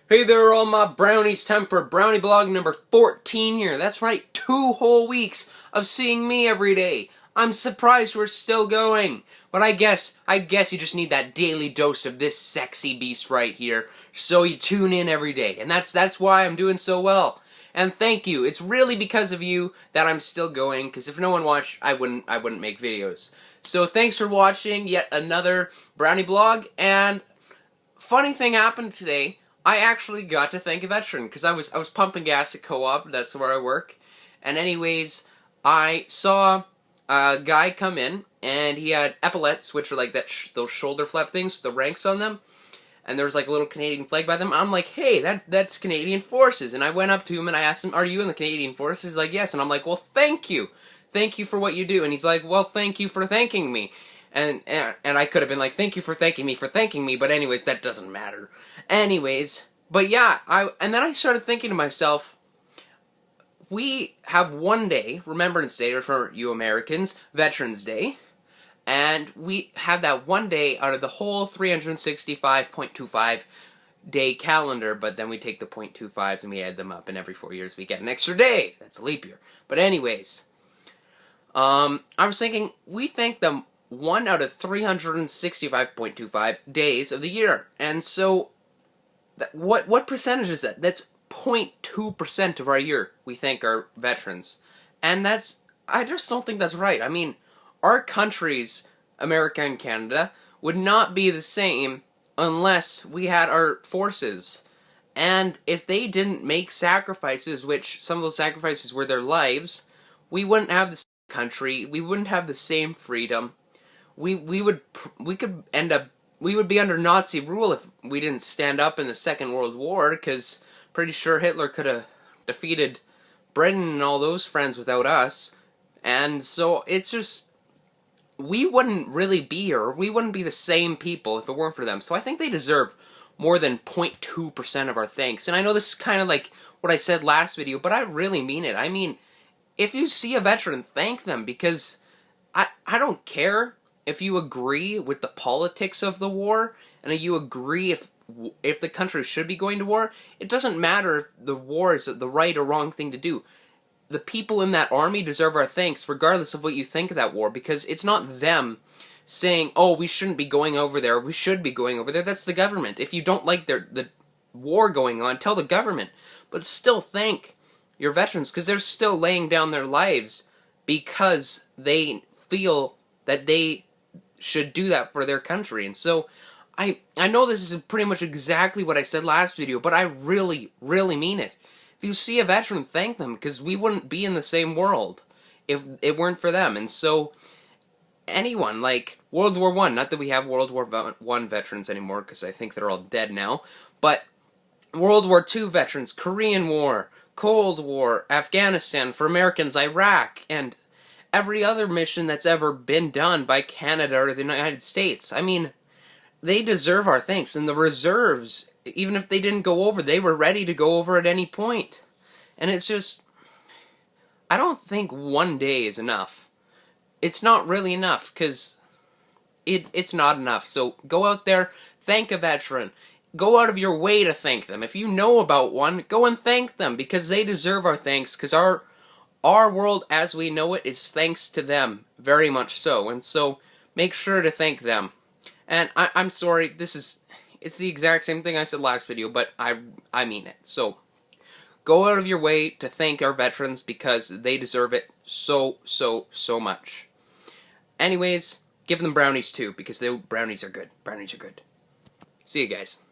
Hey there, all my brownies. Time for Brownie Blog number 14 here. That's right, 2 whole weeks of seeing me every day. I'm surprised we're still going. But I guess you just need that daily dose of this sexy beast right here. So you tune in every day. And that's why I'm doing so well. And thank you. It's really because of you that I'm still going, because if no one watched, I wouldn't make videos. So thanks for watching yet another Brownie Blog, and funny thing happened today. I actually got to thank a veteran because I was pumping gas at Co-op. That's where I work. And anyways, I saw a guy come in and he had epaulets, which are like those shoulder flap things with the ranks on them. And there was like a little Canadian flag by them. I'm like, hey, that's Canadian Forces. And I went up to him and I asked him, are you in the Canadian Forces? He's like, yes. And I'm like, well, thank you. Thank you for what you do. And he's like, well, thank you for thanking me. And I could have been like, thank you for thanking me, but anyways, that doesn't matter. Anyways, but yeah, and then I started thinking to myself, we have one day, Remembrance Day, or for you Americans, Veterans Day, and we have that one day out of the whole 365.25 day calendar, but then we take the 0.25s and we add them up, and every 4 years we get an extra day. That's a leap year. But anyways, I was thinking, we thank them 1 out of 365.25 days of the year. And so, what percentage is that? That's 0.2% of our year we thank our veterans. And I just don't think that's right. I mean, our countries, America and Canada, would not be the same unless we had our forces. And if they didn't make sacrifices, which some of those sacrifices were their lives, we wouldn't have the same country, we wouldn't have the same freedom. We would be under Nazi rule if we didn't stand up in the Second World War, because pretty sure Hitler could have defeated Britain and all those friends without us. And so it's just, we wouldn't really be here, we wouldn't be the same people if it weren't for them. So I think they deserve more than 0.2% of our thanks. And I know this is kind of like what I said last video, but I really mean it. I mean, if you see a veteran, thank them, because I don't care if you agree with the politics of the war, and you agree if the country should be going to war. It doesn't matter if the war is the right or wrong thing to do. The people in that army deserve our thanks regardless of what you think of that war, because it's not them saying, oh, we shouldn't be going over there, we should be going over there. That's the government. If you don't like the war going on, tell the government. But still thank your veterans, because they're still laying down their lives because they feel that they should do that for their country. And so I know this is pretty much exactly what I said last video, but I really, really mean it. If you see a veteran, thank them, because we wouldn't be in the same world if it weren't for them. And so anyone, like World War I, not that we have World War I veterans anymore, because I think they're all dead now, but World War II veterans, Korean War, Cold War, Afghanistan, for Americans, Iraq, and every other mission that's ever been done by Canada or the United States. I mean, they deserve our thanks. And the reserves, even if they didn't go over, they were ready to go over at any point. And it's just, I don't think one day is enough. It's not really enough, because it's not enough. So go out there, thank a veteran. Go out of your way to thank them. If you know about one, go and thank them, because they deserve our thanks, because our world as we know it is thanks to them, very much so. And so make sure to thank them. And I'm sorry, it's the exact same thing I said last video, but I mean it. So go out of your way to thank our veterans, because they deserve it so, so, so much. Anyways, give them brownies too, because brownies are good. Brownies are good. See you guys.